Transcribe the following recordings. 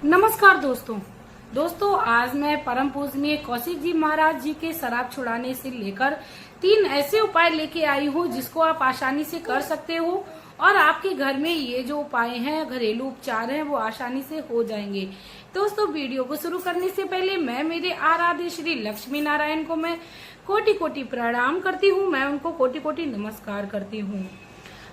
नमस्कार दोस्तों आज मैं परम पूजनीय कौशिक जी महाराज जी के शराब छुड़ाने से लेकर 3 ऐसे उपाय लेके आई हूँ जिसको आप आसानी से कर सकते हो और आपके घर में ये जो उपाय हैं, घरेलू उपचार हैं, वो आसानी से हो जाएंगे। दोस्तों वीडियो को शुरू करने से पहले मैं मेरे आराध्य श्री लक्ष्मी नारायण को मैं कोटि कोटि प्रणाम करती हूँ, मैं उनको कोटि कोटि नमस्कार करती हूँ।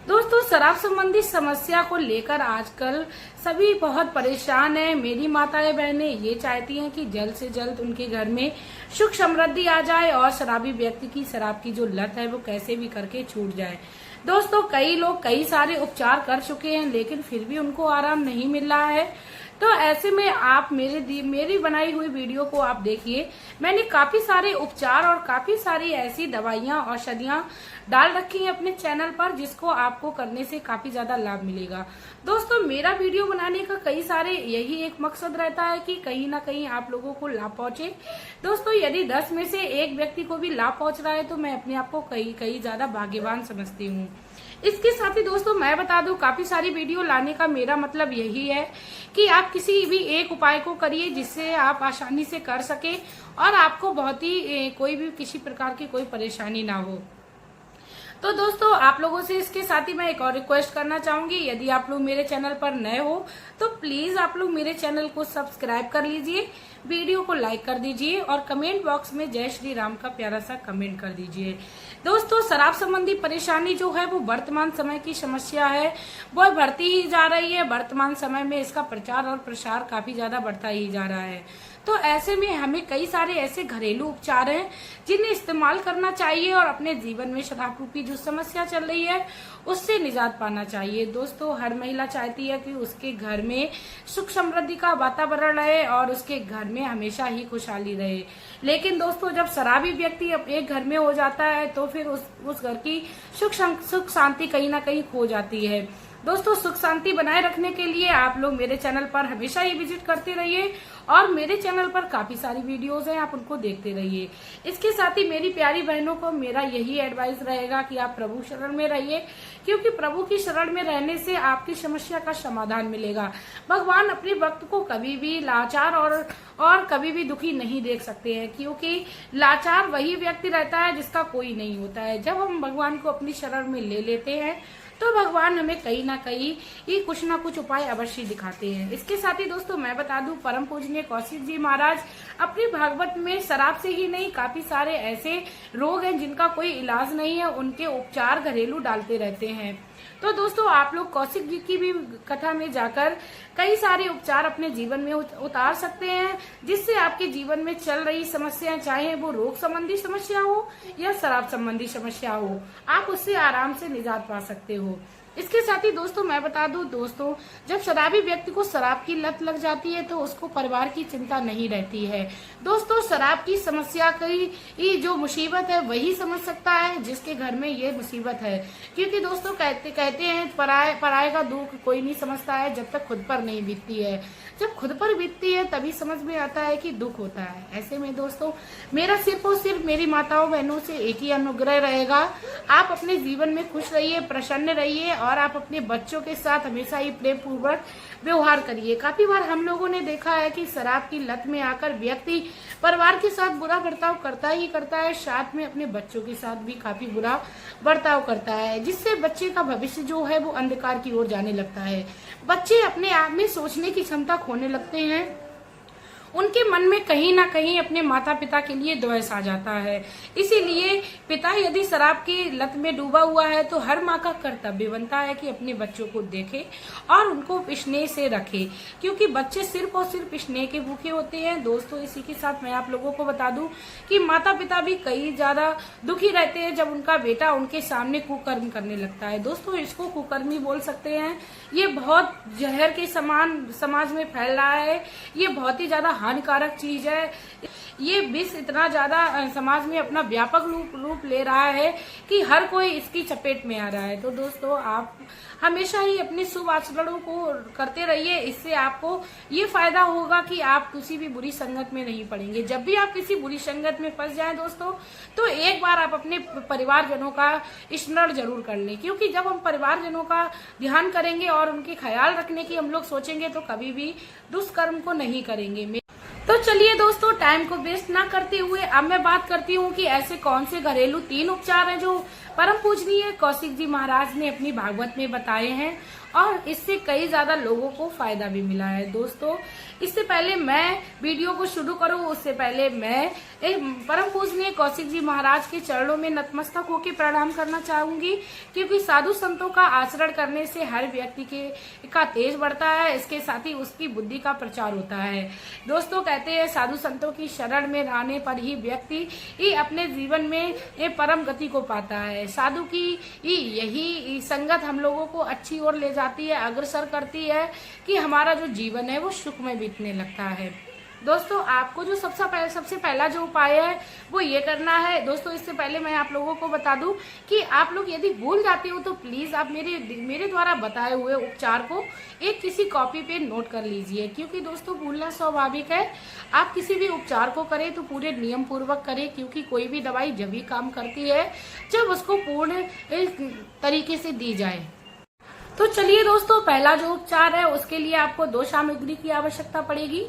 दोस्तों शराब संबंधी समस्या को लेकर आजकल सभी बहुत परेशान हैं। मेरी माताएं बहनें ये चाहती हैं कि जल्द से जल्द उनके घर में सुख समृद्धि आ जाए और शराबी व्यक्ति की शराब की जो लत है वो कैसे भी करके छूट जाए। दोस्तों कई लोग कई सारे उपचार कर चुके हैं लेकिन फिर भी उनको आराम नहीं मिल रहा है। तो ऐसे में आप मेरी बनाई हुई वीडियो को आप देखिए। मैंने काफी सारे उपचार और काफी सारी ऐसी दवाइयां औषधियां डाल रखी हैं अपने चैनल पर जिसको आपको करने से काफी ज्यादा लाभ मिलेगा। दोस्तों मेरा वीडियो बनाने का कई सारे यही एक मकसद रहता है कि कहीं ना कहीं आप लोगों को लाभ पहुंचे। दोस्तों यदि 10 में से एक व्यक्ति को भी लाभ पहुंच रहा है तो मैं अपने आप को कई ज्यादा भाग्यवान समझती हूँ। इसके साथ ही दोस्तों मैं बता दूं, काफी सारी वीडियो लाने का मेरा मतलब यही है कि आप किसी भी एक उपाय को करिए जिससे आप आसानी से कर सके और आपको बहुत ही कोई भी किसी प्रकार की कोई परेशानी ना हो। तो दोस्तों आप लोगों से इसके साथ ही मैं एक और रिक्वेस्ट करना चाहूंगी, यदि आप लोग मेरे चैनल पर नए हो तो प्लीज आप लोग मेरे चैनल को सब्सक्राइब कर लीजिए, वीडियो को लाइक कर दीजिए और कमेंट बॉक्स में जय श्री राम का प्यारा सा कमेंट कर दीजिए। दोस्तों शराब संबंधी परेशानी जो है वो वर्तमान समय की समस्या है, वो बढ़ती ही जा रही है। वर्तमान समय में इसका प्रचार और प्रसार काफी ज्यादा बढ़ता ही जा रहा है। तो ऐसे में हमें कई सारे ऐसे घरेलू उपचार हैं जिन्हें इस्तेमाल करना चाहिए और अपने जीवन में शराब रूपी जो समस्या चल रही है उससे निजात पाना चाहिए। दोस्तों हर महिला चाहती है कि उसके घर में सुख समृद्धि का वातावरण रहे और उसके घर में हमेशा ही खुशहाली रहे। लेकिन दोस्तों जब शराबी व्यक्ति एक घर में हो जाता है तो फिर उस घर की सुख शांति कहीं ना कहीं खो जाती है। दोस्तों सुख शांति बनाए रखने के लिए आप लोग मेरे चैनल पर हमेशा ही विजिट करते रहिए और मेरे चैनल पर काफी सारी वीडियोस हैं, आप उनको देखते रहिए। इसके साथ ही मेरी प्यारी बहनों को मेरा यही एडवाइस रहेगा कि आप प्रभु शरण में रहिए, क्योंकि प्रभु की शरण में रहने से आपकी समस्या का समाधान मिलेगा। भगवान अपने भक्त को कभी भी लाचार और कभी भी दुखी नहीं देख सकते हैं, क्योंकि लाचार वही व्यक्ति रहता है जिसका कोई नहीं होता है। जब हम भगवान को अपनी शरण में ले लेते हैं तो भगवान हमें कहीं ना कहीं ये कुछ ना कुछ उपाय अवश्य दिखाते हैं। इसके साथ ही दोस्तों मैं बता दूं, परम पूजनीय कौशिक जी महाराज अपने भागवत में शराब से ही नहीं काफी सारे ऐसे रोग हैं जिनका कोई इलाज नहीं है, उनके उपचार घरेलू डालते रहते हैं। तो दोस्तों आप लोग कौशिक जी की भी कथा में जाकर कई सारे उपचार अपने जीवन में उतार सकते हैं, जिससे आपके जीवन में चल रही समस्याएं, चाहे वो रोग संबंधी समस्या हो या शराब संबंधी समस्या हो, आप उससे आराम से निजात पा सकते हो। इसके साथ ही दोस्तों मैं बता दूं, दोस्तों जब शराबी व्यक्ति को शराब की लत लग जाती है तो उसको परिवार की चिंता नहीं रहती है। दोस्तों शराब की समस्या की जो मुसीबत है वही समझ सकता है जिसके घर में ये मुसीबत है, क्योंकि दोस्तों कहते हैं पराये का दुख कोई नहीं समझता है जब तक खुद पर नहीं बीतती है। जब खुद पर बीतती है तभी समझ में आता है कि दुख होता है। ऐसे में दोस्तों मेरा सिर्फ और सिर्फ मेरी माताओं बहनों से एक ही अनुग्रह रहेगा, आप अपने जीवन में खुश रहिए, प्रसन्न रहिए और आप अपने बच्चों के साथ हमेशा ही प्रेम पूर्वक व्यवहार करिए। काफी बार हम लोगों ने देखा है कि शराब की लत में आकर व्यक्ति परिवार के साथ बुरा बर्ताव करता ही करता है, साथ में अपने बच्चों के साथ भी काफी बुरा बर्ताव करता है, जिससे बच्चे का भविष्य जो है वो अंधकार की ओर जाने लगता है। बच्चे अपने आप में सोचने की क्षमता खोने लगते हैं, उनके मन में कहीं ना कहीं अपने माता पिता के लिए द्वेष आ जाता है। इसीलिए पिता यदि शराब की लत में डूबा हुआ है तो हर माँ का कर्तव्य बनता है कि अपने बच्चों को देखे और उनको स्नेह से रखे, क्योंकि बच्चे सिर्फ और सिर्फ स्नेह के भूखे होते हैं। दोस्तों इसी के साथ मैं आप लोगों को बता दूं कि माता पिता भी कई ज्यादा दुखी रहते हैं जब उनका बेटा उनके सामने कुकर्म करने लगता है। दोस्तों इसको कुकर्मी बोल सकते हैं, ये बहुत जहर के समान समाज में फैल रहा है, ये बहुत ही ज्यादा हानिकारक चीज है। ये विष इतना ज्यादा समाज में अपना व्यापक रूप ले रहा है कि हर कोई इसकी चपेट में आ रहा है। तो दोस्तों हमेशा ही अपने शुभ आचरणों को करते रहिए। इससे आपको ये फायदा होगा कि आप किसी भी बुरी संगत में नहीं पड़ेंगे। जब भी आप किसी बुरी संगत में फंस जाएं दोस्तों, तो एक बार आप अपने परिवारजनों का स्मरण जरूर कर लें, क्योंकि जब हम परिवारजनों का ध्यान करेंगे और उनके ख्याल रखने की हम लोग सोचेंगे तो कभी भी दुष्कर्म को नहीं करेंगे। तो चलिए दोस्तों, टाइम को वेस्ट ना करते हुए अब मैं बात करती हूँ कि ऐसे कौन से घरेलू 3 उपचार हैं जो परम पूजनीय कौशिक जी महाराज ने अपनी भागवत में बताए हैं और इससे कई ज्यादा लोगों को फायदा भी मिला है। दोस्तों, इससे पहले मैं वीडियो को शुरू करूं उससे पहले मैं परम पूजनीय कौशिक जी महाराज के चरणों में नतमस्तक होकर प्रणाम करना चाहूंगी, क्योंकि साधु संतों का आचरण करने से हर व्यक्ति का तेज बढ़ता है, इसके साथ ही उसकी बुद्धि का प्रचार होता है। दोस्तों, कहते हैं साधु संतों की शरण में रहने पर ही व्यक्ति अपने जीवन में परम गति को पाता है। साधु की यही संगत हम लोगों को अच्छी ओर ले जाती है, अग्रसर करती है कि हमारा जो जीवन है वो सुख में बीतने लगता है। दोस्तों, आपको जो सबसे पहला जो उपाय है वो ये करना है। दोस्तों, इससे पहले मैं आप लोगों को बता दूं कि आप लोग यदि भूल जाते हो तो प्लीज आप मेरे द्वारा बताए हुए उपचार को एक किसी कॉपी पे नोट कर लीजिए, क्योंकि दोस्तों भूलना स्वाभाविक है। आप किसी भी उपचार को करें तो पूरे नियम पूर्वक करें, क्योंकि कोई भी दवाई जब भी काम करती है जब उसको पूर्ण तरीके से दी जाए। तो चलिए दोस्तों, पहला जो उपचार है उसके लिए आपको 2 सामग्री की आवश्यकता पड़ेगी।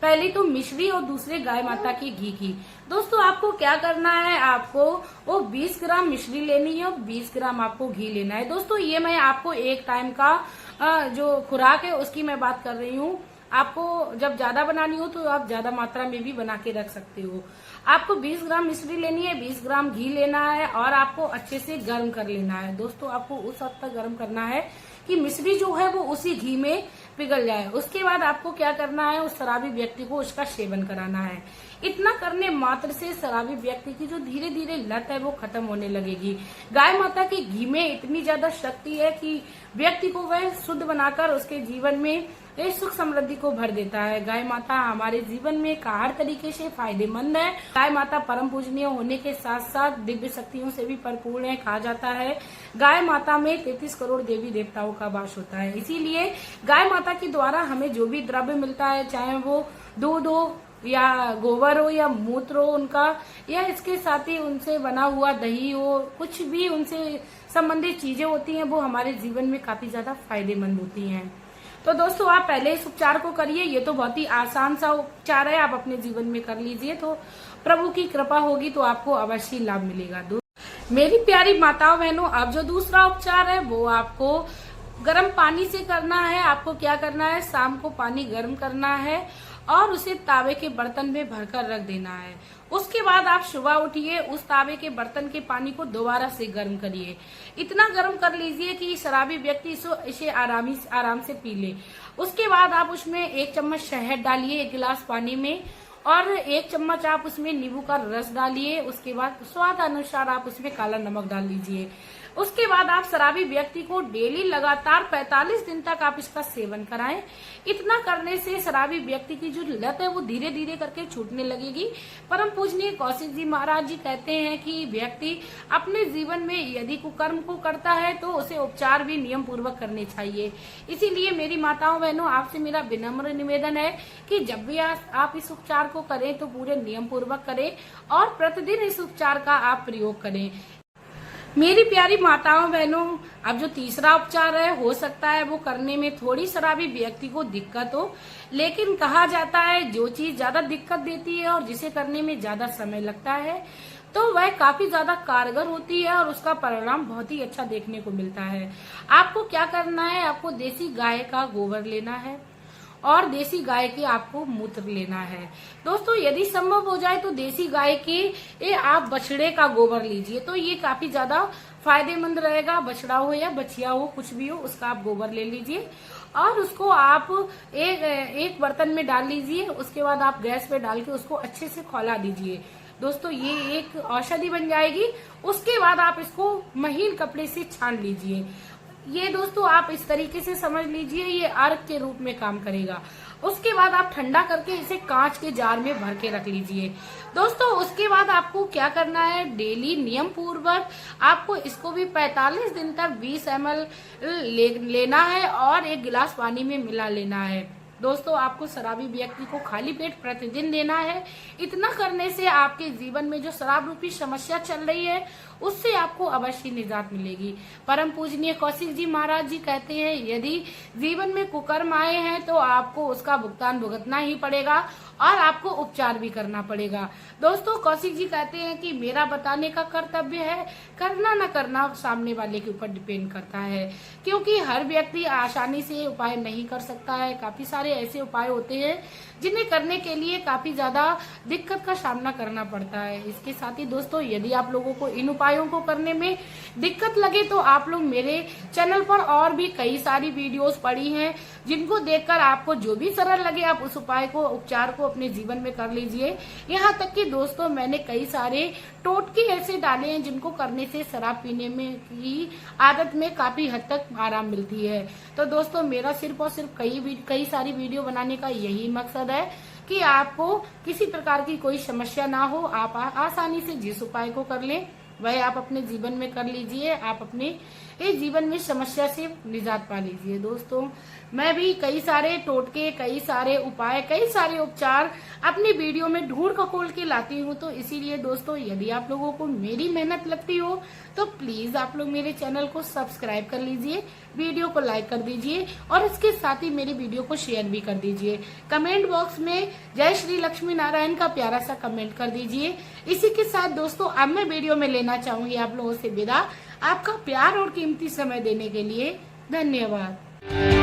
पहली तो मिश्री और दूसरे गाय माता के घी की। दोस्तों, आपको क्या करना है, आपको वो 20 ग्राम मिश्री लेनी है और 20 ग्राम आपको घी लेना है। दोस्तों, ये मैं आपको एक टाइम का जो खुराक है उसकी मैं बात कर रही हूँ। आपको जब ज्यादा बनानी हो तो आप ज्यादा मात्रा में भी बना के रख सकते हो। आपको 20 ग्राम मिश्री लेनी है, 20 ग्राम घी लेना है और आपको अच्छे से गर्म कर लेना है। दोस्तों, आपको उस हद तक गर्म करना है कि मिश्री जो है वो उसी घी में पिघल जाए। उसके बाद आपको क्या करना है, उस शराबी व्यक्ति को उसका सेवन कराना है। इतना करने मात्र से शराबी व्यक्ति की जो धीरे धीरे लत है वो खत्म होने लगेगी। गाय माता के घी में इतनी ज्यादा शक्ति है कि व्यक्ति को वह शुद्ध बनाकर उसके जीवन में सुख समृद्धि को भर देता है। गाय माता हमारे जीवन में हर तरीके से फायदेमंद है। गाय माता परम पूजनीय होने के साथ साथ दिव्य शक्तियों से भी भरपूर है। कहा जाता है गाय माता में 33 करोड़ देवी देवताओं का वास होता है। इसीलिए गाय माता के द्वारा हमें जो भी द्रव्य मिलता है, चाहे वो दूध हो या गोबर हो या मूत्र हो उनका, या इसके साथ ही उनसे बना हुआ दही हो, कुछ भी उनसे संबंधित चीजें होती हैं वो हमारे जीवन में काफी ज्यादा फायदेमंद होती हैं। तो दोस्तों, आप पहले इस उपचार को करिए। ये तो बहुत ही आसान सा उपचार है, आप अपने जीवन में कर लीजिए तो प्रभु की कृपा होगी तो आपको अवश्य लाभ मिलेगा। मेरी प्यारी माताओं बहनों, अब जो दूसरा उपचार है वो आपको गर्म पानी से करना है। आपको क्या करना है, शाम को पानी गर्म करना है और उसे तावे के बर्तन में भरकर रख देना है। उसके बाद आप सुबह उठिए, उस तावे के बर्तन के पानी को दोबारा से गर्म करिए। इतना गर्म कर लीजिए कि शराबी व्यक्ति इसे आराम से पी ले। उसके बाद आप उसमें 1 चम्मच शहद डालिए 1 गिलास पानी में, और 1 चम्मच आप उसमें नींबू का रस डालिए। उसके बाद स्वाद अनुसार आप उसमें काला नमक डाल लीजिए। उसके बाद आप शराबी व्यक्ति को डेली लगातार 45 दिन तक आप इसका सेवन कराएं। इतना करने से शराबी व्यक्ति की जो लत है वो धीरे धीरे करके छूटने लगेगी। परम पूजनीय कौशिक जी महाराज जी कहते हैं कि व्यक्ति अपने जीवन में यदि कुकर्म को करता है तो उसे उपचार भी नियम पूर्वक करने चाहिए। इसीलिए मेरी माताओं बहनों, आपसे मेरा विनम्र निवेदन है कि जब भी आप इस उपचार को करें तो पूरे नियम पूर्वक करें और प्रतिदिन इस उपचार का आप प्रयोग करें। मेरी प्यारी माताओं बहनों, अब जो तीसरा उपचार है हो सकता है वो करने में थोड़ी शराबी व्यक्ति को दिक्कत हो, लेकिन कहा जाता है जो चीज ज्यादा दिक्कत देती है और जिसे करने में ज्यादा समय लगता है तो वह काफी ज्यादा कारगर होती है और उसका परिणाम बहुत ही अच्छा देखने को मिलता है। आपको क्या करना है, आपको देसी गाय का गोबर लेना है और देसी गाय के आपको मूत्र लेना है। दोस्तों, यदि संभव हो जाए तो देसी गाय के आप बछड़े का गोबर लीजिए, तो ये काफी ज्यादा फायदेमंद रहेगा। बछड़ा हो या बछिया हो, कुछ भी हो, उसका आप गोबर ले लीजिए और उसको आप एक बर्तन में डाल लीजिए। उसके बाद आप गैस पे डाल के उसको अच्छे से खौला दीजिए। दोस्तों, ये एक औषधि बन जाएगी। उसके बाद आप इसको महीन कपड़े से छान लीजिए। ये दोस्तों आप इस तरीके से समझ लीजिए, ये अर्घ के रूप में काम करेगा। उसके बाद आप ठंडा करके इसे कांच के जार में भर के रख लीजिए। दोस्तों उसके बाद आपको क्या करना है, डेली नियम पूर्वक आपको इसको भी 45 दिन तक 20 ml लेना है और 1 गिलास पानी में मिला लेना है। दोस्तों आपको शराबी व्यक्ति को खाली पेट प्रतिदिन लेना है। इतना करने से आपके जीवन में जो शराब रूपी समस्या चल रही है उससे आपको अवश्य निजात मिलेगी। परम पूजनीय कौशिक जी महाराज जी कहते हैं, यदि जीवन में कुकर्म आए हैं तो आपको उसका भुगतान भुगतना ही पड़ेगा और आपको उपचार भी करना पड़ेगा। दोस्तों कौशिक जी कहते हैं कि मेरा बताने का कर्तव्य है, करना न करना सामने वाले के ऊपर डिपेंड करता है, क्योंकि हर व्यक्ति आसानी से उपाय नहीं कर सकता है। काफी सारे ऐसे उपाय होते हैं जिन्हें करने के लिए काफी ज्यादा दिक्कत का सामना करना पड़ता है। इसके साथ ही दोस्तों यदि आप लोगों को इन उपायों को करने में दिक्कत लगे तो आप लोग मेरे चैनल पर और भी कई सारी वीडियोस पड़ी हैं जिनको देखकर आपको जो भी सरल लगे आप उस उपाय को, उपचार को अपने जीवन में कर लीजिए। यहाँ तक कि दोस्तों मैंने कई सारे टोटके ऐसे डाले हैं जिनको करने से शराब पीने में की आदत में काफी हद तक आराम मिलती है। तो दोस्तों मेरा सिर्फ और सिर्फ कई सारी वीडियो बनाने का यही मकसद है कि आपको किसी प्रकार की कोई समस्या ना हो, आप आसानी से जिस उपाय को कर लें वह आप अपने जीवन में कर लीजिए, आप अपने इस जीवन में समस्या से निजात पा लीजिए। दोस्तों मैं भी कई सारे टोटके, कई सारे उपाय, कई सारे उपचार अपनी वीडियो में ढूंढ खकोल के लाती हूँ। तो इसीलिए दोस्तों यदि आप लोगों को मेरी मेहनत लगती हो तो प्लीज आप लोग मेरे चैनल को सब्सक्राइब कर लीजिए, वीडियो को लाइक कर दीजिए और इसके साथ ही मेरी वीडियो को शेयर भी कर दीजिए। कमेंट बॉक्स में जय श्री लक्ष्मी नारायण का प्यारा सा कमेंट कर दीजिए। इसी के साथ दोस्तों अब मैं वीडियो में लेना चाहूंगी आप लोगों से विदा। आपका प्यार और कीमती समय देने के लिए धन्यवाद।